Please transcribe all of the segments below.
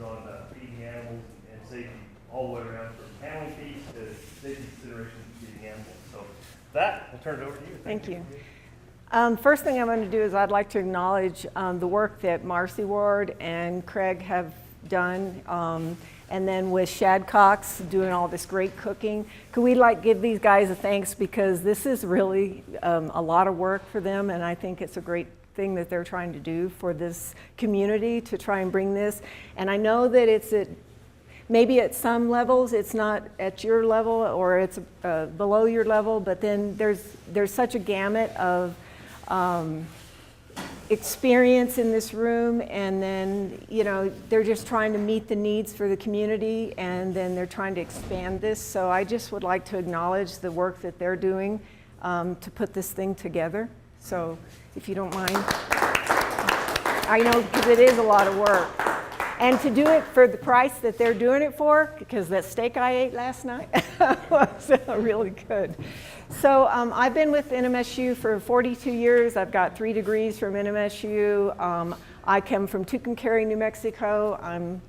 on feeding animals and safety all the way around, from handling fees to safety considerations of feeding animals. So that, I'll turn it over to you. Thank you. First thing I'm going to do is I'd like to acknowledge the work that Marcy Ward and Craig have done, and then with Shad Cox doing all this great cooking. Could we give these guys a thanks, because this is really a lot of work for them, and I think it's a great thing that they're trying to do for this community to try and bring this. And I know that it's maybe at some levels it's not at your level, or it's below your level, but then there's such a gamut of experience in this room, and then they're just trying to meet the needs for the community, and then they're trying to expand this. So I just would like to acknowledge the work that they're doing to put this thing together. So if you don't mind, I know, because it is a lot of work. And to do it for the price that they're doing it for, because that steak I ate last night was really good. So I've been with NMSU for 42 years. I've got 3 degrees from NMSU. I come from Tucumcari, New Mexico.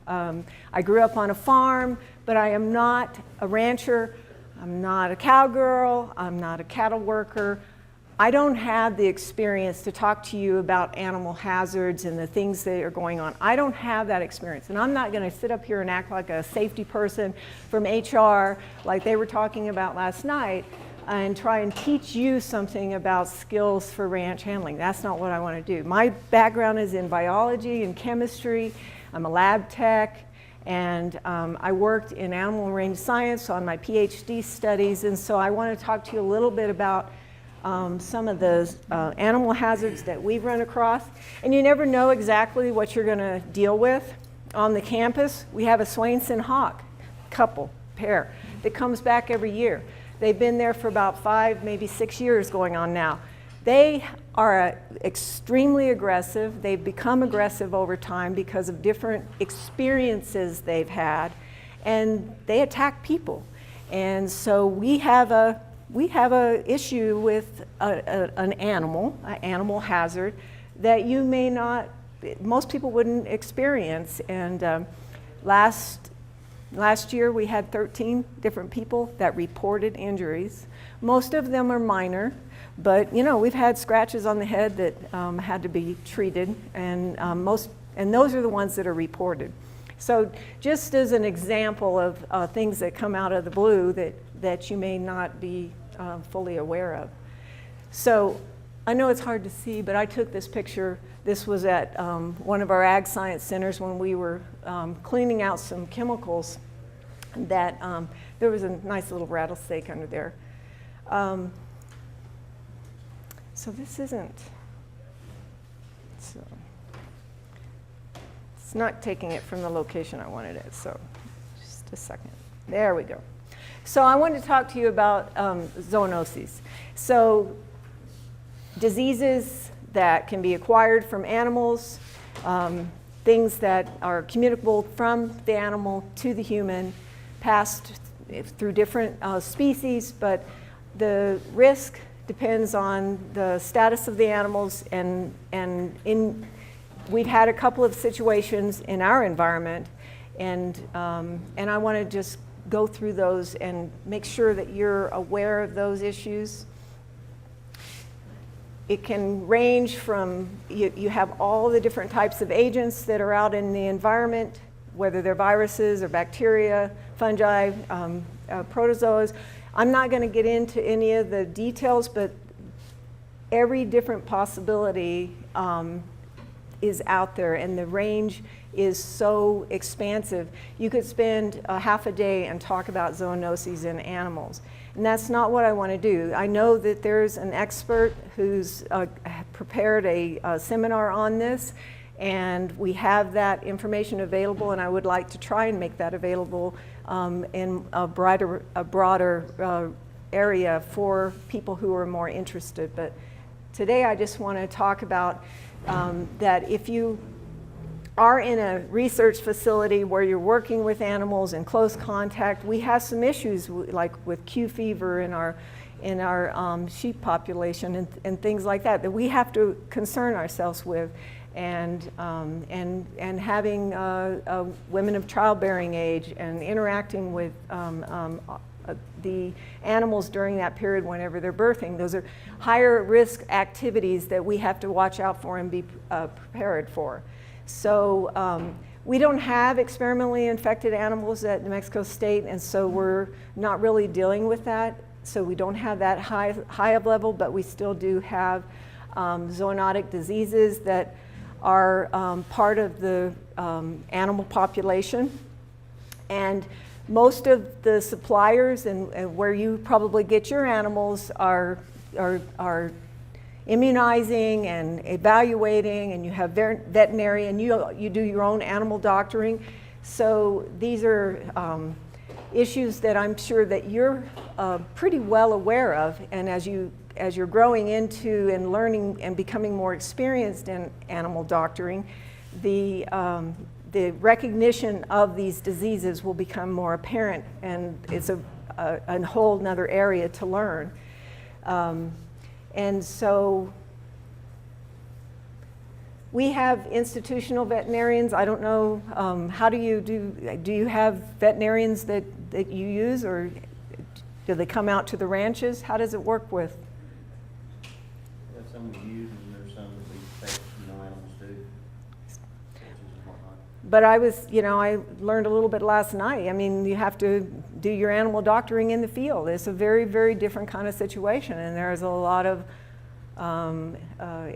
I grew up on a farm, but I am not a rancher. I'm not a cowgirl. I'm not a cattle worker. I don't have the experience to talk to you about animal hazards and the things that are going on. I don't have that experience, and I'm not going to sit up here and act like a safety person from HR like they were talking about last night and try and teach you something about skills for ranch handling. That's not what I want to do. My background is in biology and chemistry. I'm a lab tech, and I worked in animal and range science on my PhD studies, and so I want to talk to you a little bit about some of those animal hazards that we've run across. And you never know exactly what you're going to deal with. On the campus, we have a Swainson hawk pair that comes back every year. They've been there for about 5, maybe 6 years going on now. They are extremely aggressive. They've become aggressive over time because of different experiences they've had, and they attack people. And so we have a issue with an animal hazard that you may not, most people wouldn't experience. And last year we had 13 different people that reported injuries. Most of them are minor, but we've had scratches on the head that had to be treated, and those are the ones that are reported. So just as an example of things that come out of the blue that you may not be fully aware of. So I know it's hard to see, but I took this picture. This was at one of our ag science centers when we were cleaning out some chemicals that there was a nice little rattlesnake under there. So this isn't, so it's not taking it from the location I wanted it, so just a second. There we go. So I wanted to talk to you about zoonoses. So diseases that can be acquired from animals, things that are communicable from the animal to the human, passed through different species, but the risk depends on the status of the animals, and we've had a couple of situations in our environment, and I want to just go through those and make sure that you're aware of those issues. It can range from, you have all the different types of agents that are out in the environment, whether they're viruses or bacteria, fungi, protozoas. I'm not going to get into any of the details, but every different possibility is out there, and the range is so expansive. You could spend a half a day and talk about zoonoses in animals. And that's not what I want to do. I know that there's an expert who's prepared a seminar on this, and we have that information available, and I would like to try and make that available in a broader area for people who are more interested. But today I just want to talk about that if you are in a research facility where you're working with animals in close contact, we have some issues like with Q fever in our sheep population and things like that we have to concern ourselves with. and having women of childbearing age and interacting with the animals during that period whenever they're birthing. Those are higher risk activities that we have to watch out for and be prepared for. So we don't have experimentally infected animals at New Mexico State, and so we're not really dealing with that. So we don't have that high of level, but we still do have zoonotic diseases that are part of the animal population. And most of the suppliers and where you probably get your animals are immunizing and evaluating, and you have veterinary, and you do your own animal doctoring. So these are issues that I'm sure that you're pretty well aware of, and as you're growing into and learning and becoming more experienced in animal doctoring, the recognition of these diseases will become more apparent, and it's a whole nother area to learn. And so we have institutional veterinarians. I don't know, how do you have veterinarians that you use, or do they come out to the ranches? How does it work with? There's some we use, and there's some that we take, animals do. But I learned a little bit last night. I mean, you have to do your animal doctoring in the field. It's a very, very different kind of situation, and there's a lot of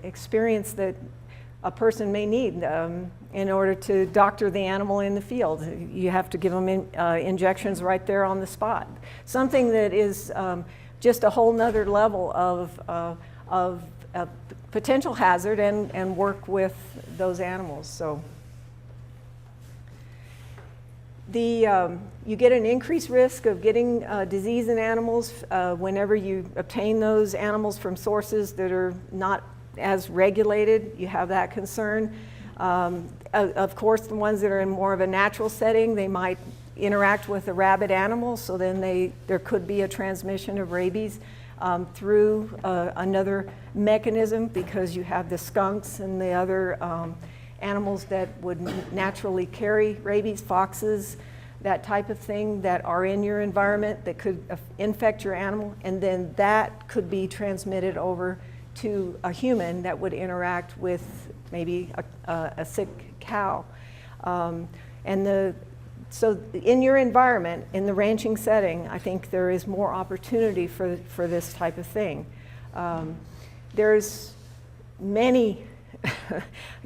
experience that a person may need in order to doctor the animal in the field. You have to give them injections right there on the spot. Something that is just a whole nother level of potential hazard and work with those animals. So you get an increased risk of getting disease in animals whenever you obtain those animals from sources that are not as regulated. You have that concern. Of course, the ones that are in more of a natural setting, they might interact with a rabid animal, so then there could be a transmission of rabies through another mechanism, because you have the skunks and the other animals that would naturally carry rabies, foxes, that type of thing, that are in your environment that could infect your animal, and then that could be transmitted over to a human that would interact with maybe a sick cow. So in your environment, in the ranching setting, I think there is more opportunity for this type of thing. There's many,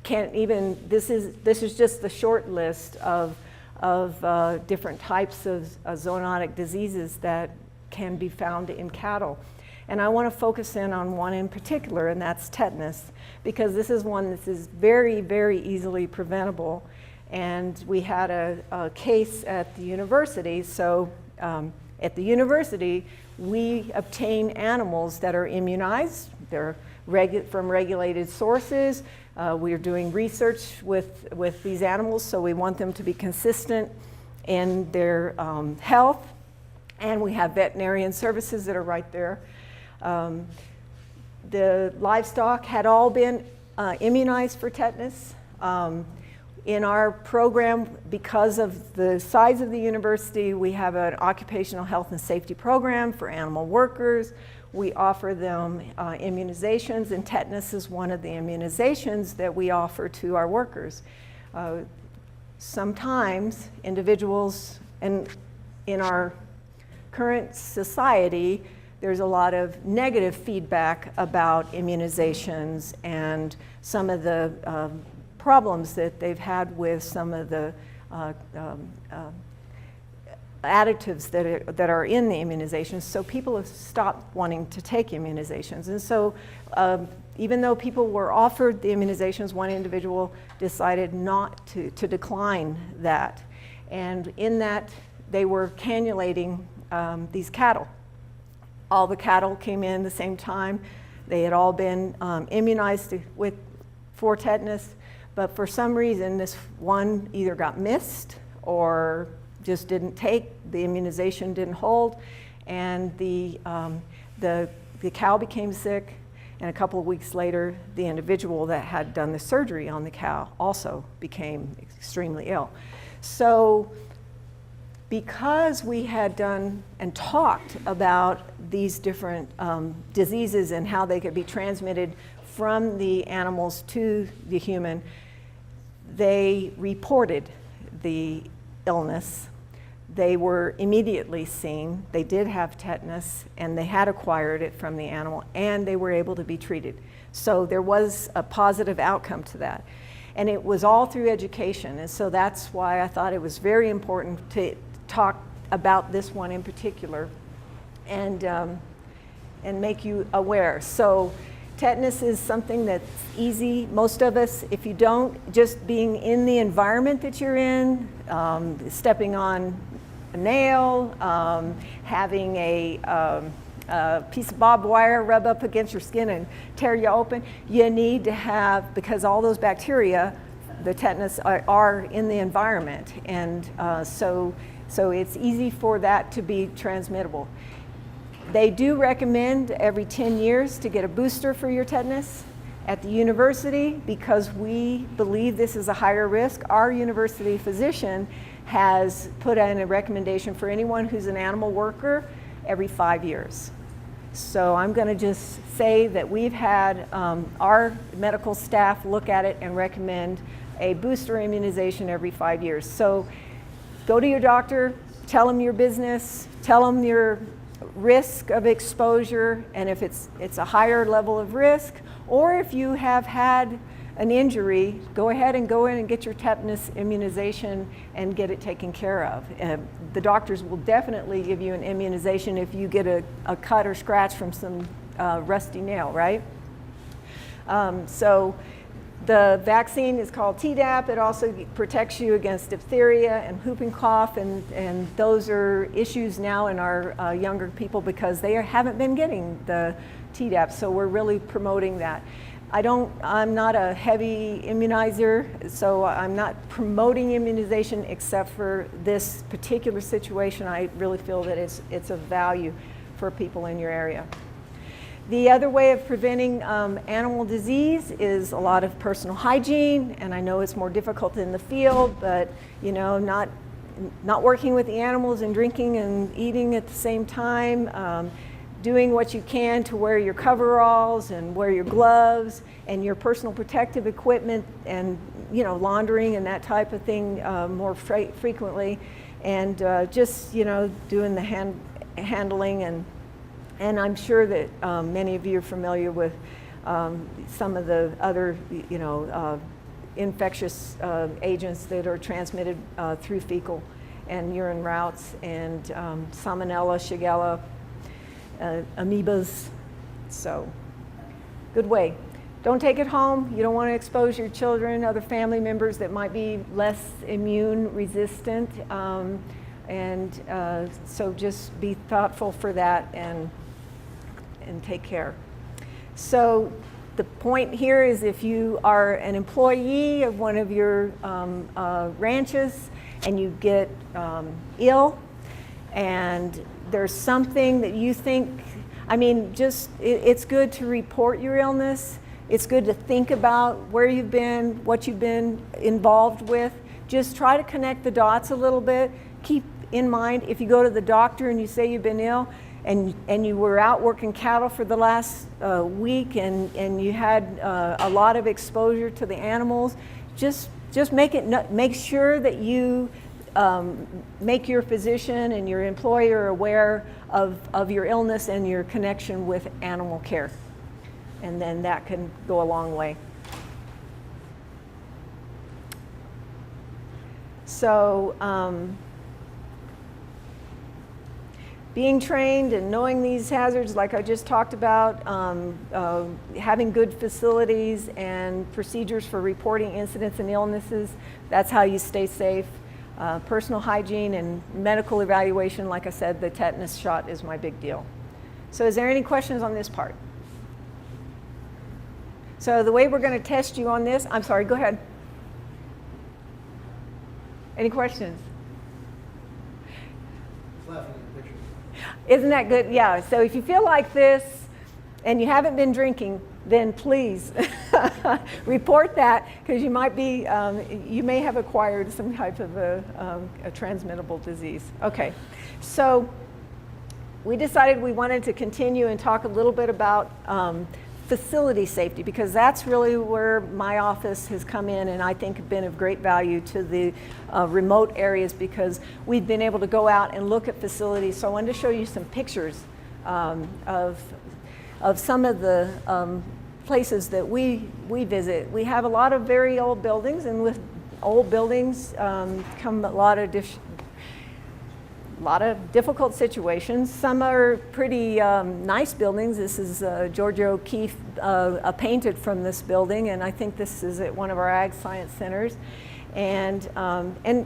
this is just the short list of different types of zoonotic diseases that can be found in cattle. And I want to focus in on one in particular, and that's tetanus, because this is one that is very, very easily preventable. And we had a case at the university. So at the university, we obtain animals that are immunized. They're from regulated sources. We are doing research with these animals, so we want them to be consistent in their health. And we have veterinarian services that are right there. The livestock had all been immunized for tetanus. In our program, because of the size of the university, we have an occupational health and safety program for animal workers. We offer them immunizations, and tetanus is one of the immunizations that we offer to our workers. Sometimes individuals, and in our current society, there's a lot of negative feedback about immunizations and some of the problems that they've had with some of the additives that are in the immunizations. So people have stopped wanting to take immunizations. And so even though people were offered the immunizations, one individual decided not to decline that. And in that, they were cannulating these cattle. All the cattle came in the same time. They had all been immunized for tetanus, but for some reason, this one either got missed or just didn't take, the immunization didn't hold, and the cow became sick, And a couple of weeks later, the individual that had done the surgery on the cow also became extremely ill. So because we had done and talked about these different diseases and how they could be transmitted from the animals to the human, they reported the illness. They were immediately seen. They did have tetanus, and they had acquired it from the animal, and they were able to be treated. So there was a positive outcome to that. And it was all through education, and so that's why I thought it was very important to talk about this one in particular and make you aware. So tetanus is something that's easy. Most of us, if you don't, just being in the environment that you're in, stepping on a nail, having a piece of barbed wire rub up against your skin and tear you open, you need to have, because all those bacteria, the tetanus, are in the environment. And so it's easy for that to be transmittable. They do recommend every 10 years to get a booster for your tetanus. At the university, because we believe this is a higher risk, our university physician has put in a recommendation for anyone who's an animal worker every 5 years. So I'm going to just say that we've had our medical staff look at it and recommend a booster immunization every 5 years. So go to your doctor, tell them your business, tell them your risk of exposure, and if it's a higher level of risk, or if you have had an injury, go ahead and go in and get your tetanus immunization and get it taken care of. The doctors will definitely give you an immunization if you get a cut or scratch from some rusty nail, right? So the vaccine is called Tdap. It also protects you against diphtheria and whooping cough, and those are issues now in our younger people because they haven't been getting the Tdap, so we're really promoting that. I'm not a heavy immunizer, so I'm not promoting immunization except for this particular situation. I really feel that it's of value for people in your area. The other way of preventing animal disease is a lot of personal hygiene, and I know it's more difficult in the field, but not working with the animals and drinking and eating at the same time, doing what you can to wear your coveralls and wear your gloves and your personal protective equipment, and laundering and that type of thing more frequently, and just doing the handling, and I'm sure that many of you are familiar with some of the other infectious agents that are transmitted through fecal and urine routes, and Salmonella, Shigella, amoebas. So good way. Don't take it home. You don't want to expose your children, other family members that might be less immune resistant, and so just be thoughtful for that and take care. So the point here is, if you are an employee of one of your ranches and you get ill, and there's something that you think, it's good to report your illness. It's good to think about where you've been, what you've been involved with. Just try to connect the dots a little bit. Keep in mind, if you go to the doctor and you say you've been ill, and you were out working cattle for the last week, and you had a lot of exposure to the animals, just make sure that you make your physician and your employer aware of your illness and your connection with animal care, and then that can go a long way. So being trained and knowing these hazards, like I just talked about, having good facilities and procedures for reporting incidents and illnesses, that's how you stay safe. Personal hygiene and medical evaluation, like I said, the tetanus shot is my big deal. So is there any questions on this part? So the way we're going to test you on this, I'm sorry, go ahead. Any questions? Isn't that good? Yeah, so if you feel like this and you haven't been drinking, then please report that, because you might be, you may have acquired some type of a transmittable disease. Okay, so we decided we wanted to continue and talk a little bit about facility safety, because that's really where my office has come in and I think have been of great value to the remote areas, because we've been able to go out and look at facilities. So I wanted to show you some pictures of some of the places that we visit. We have a lot of very old buildings, and with old buildings come a lot of difficult situations. Some are pretty nice buildings. This is Georgia O'Keeffe painted from this building, and I think this is at one of our ag science centers. And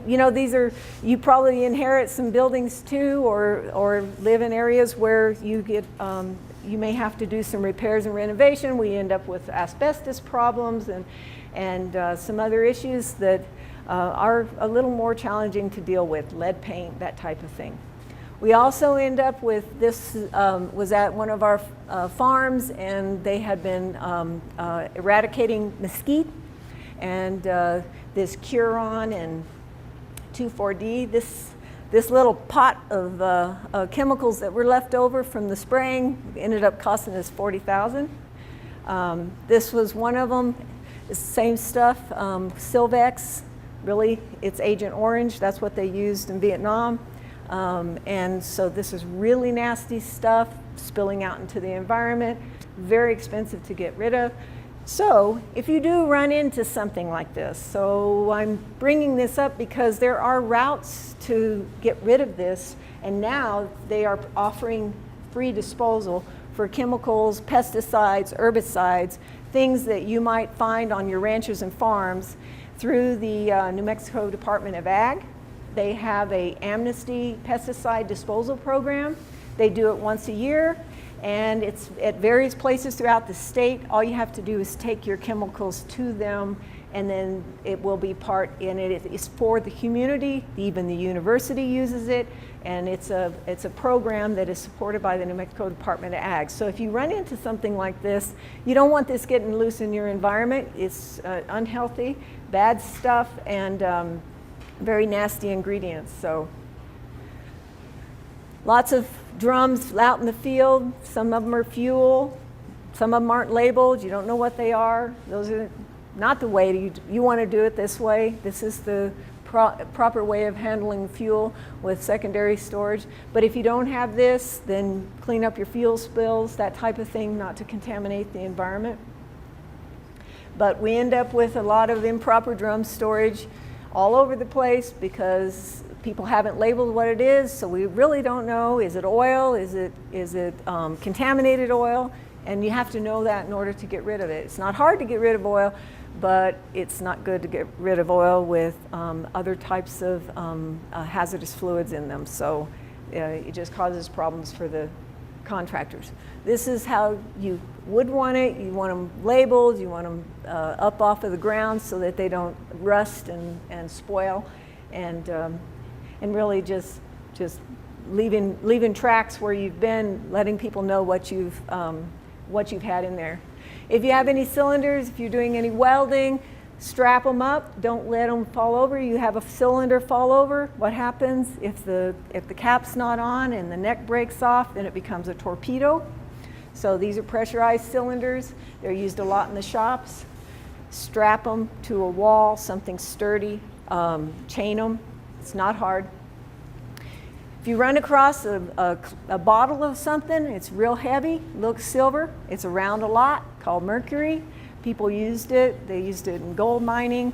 you know, these are, you probably inherit some buildings too, or live in areas where you get you may have to do some repairs and renovation. We end up with asbestos problems and some other issues that are a little more challenging to deal with, lead paint, that type of thing. We also end up with, this was at one of our farms, and they had been eradicating mesquite, and this Curon and 2,4-D, this little pot of chemicals that were left over from the spraying ended up costing us $40,000. This was one of them, it's the same stuff, Silvex. Really, it's Agent Orange. That's what they used in Vietnam. And so this is really nasty stuff spilling out into the environment, very expensive to get rid of. So if you do run into something like this, so I'm bringing this up because there are routes to get rid of this, and now they are offering free disposal for chemicals, pesticides, herbicides, things that you might find on your ranches and farms through the New Mexico Department of Ag. They have a amnesty pesticide disposal program. They do it once a year, and it's at various places throughout the state. All you have to do is take your chemicals to them, and then it will be part in it. It's for the community. Even the university uses it, and it's a program that is supported by the New Mexico Department of Ag. So if you run into something like this, you don't want this getting loose in your environment. It's unhealthy, bad stuff, and very nasty ingredients. So lots of drums out in the field. Some of them are fuel. Some of them aren't labeled. You don't know what they are. Those are not the way you want to do it this way. This is the proper way of handling fuel with secondary storage. But if you don't have this, then clean up your fuel spills, that type of thing, not to contaminate the environment. But we end up with a lot of improper drum storage all over the place because people haven't labeled what it is, so we really don't know. Is it oil? Is it contaminated oil? And you have to know that in order to get rid of it. It's not hard to get rid of oil, but it's not good to get rid of oil with other types of hazardous fluids in them. So it just causes problems for the contractors. This is how you would want it. You want them labeled. You want them up off of the ground so that they don't rust and spoil, and really just leaving tracks where you've been, letting people know what you've had in there. If you have any cylinders, if you're doing any welding, strap them up. Don't let them fall over. You have a cylinder fall over. What happens if the cap's not on and the neck breaks off? Then it becomes a torpedo. So these are pressurized cylinders. They're used a lot in the shops. Strap them to a wall, something sturdy. Chain them. It's not hard. If you run across a bottle of something, it's real heavy, looks silver, it's around a lot, called mercury. People used it. They used it in gold mining.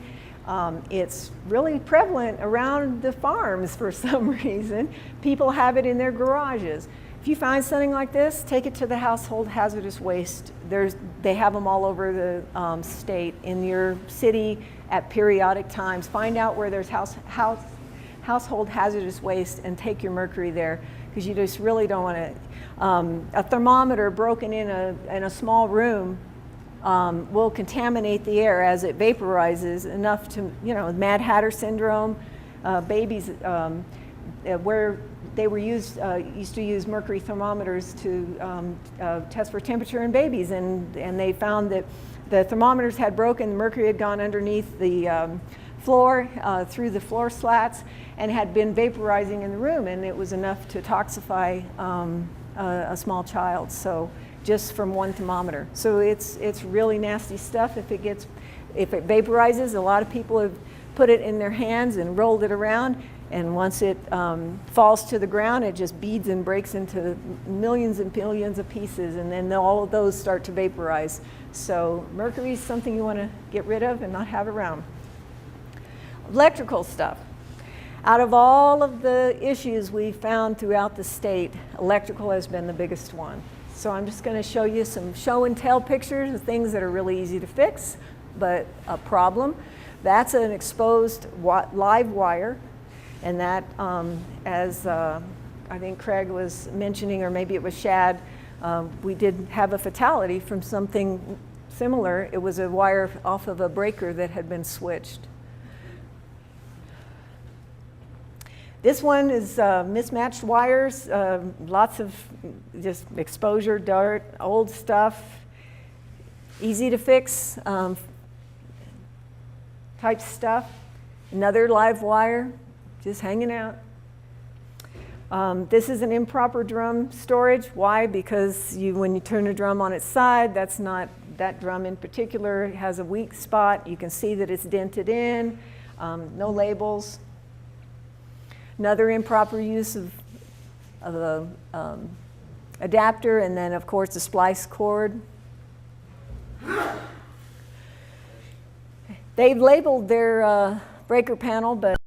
It's really prevalent around the farms for some reason. People have it in their garages. If you find something like this, take it to the household hazardous waste. They have them all over the state, in your city at periodic times. Find out where there's household hazardous waste and take your mercury there, because you just really don't want to. A thermometer broken in a small room will contaminate the air as it vaporizes enough to, Mad Hatter syndrome. Babies where they were used to use mercury thermometers to test for temperature in babies, and they found that the thermometers had broken, the mercury had gone underneath the floor, through the floor slats, and had been vaporizing in the room, and it was enough to toxify a small child, so just from one thermometer. So it's really nasty stuff if it vaporizes. A lot of people have put it in their hands and rolled it around, and once it falls to the ground, it just beads and breaks into millions and billions of pieces, and then all of those start to vaporize. So mercury is something you want to get rid of and not have around. Electrical stuff. Out of all of the issues we found throughout the state, electrical has been the biggest one. So I'm just going to show you some show and tell pictures of things that are really easy to fix, but a problem. That's an exposed live wire, and that, as I think Craig was mentioning, or maybe it was Shad, we did have a fatality from something similar. It was a wire off of a breaker that had been switched. This one is mismatched wires, lots of just exposure, dirt, old stuff, easy to fix type stuff. Another live wire, just hanging out. This is an improper drum storage. Why? Because when you turn a drum on its side, that drum in particular has a weak spot. You can see that it's dented in, no labels. Another improper use of a adapter, and then of course the splice cord. They've labeled their breaker panel, but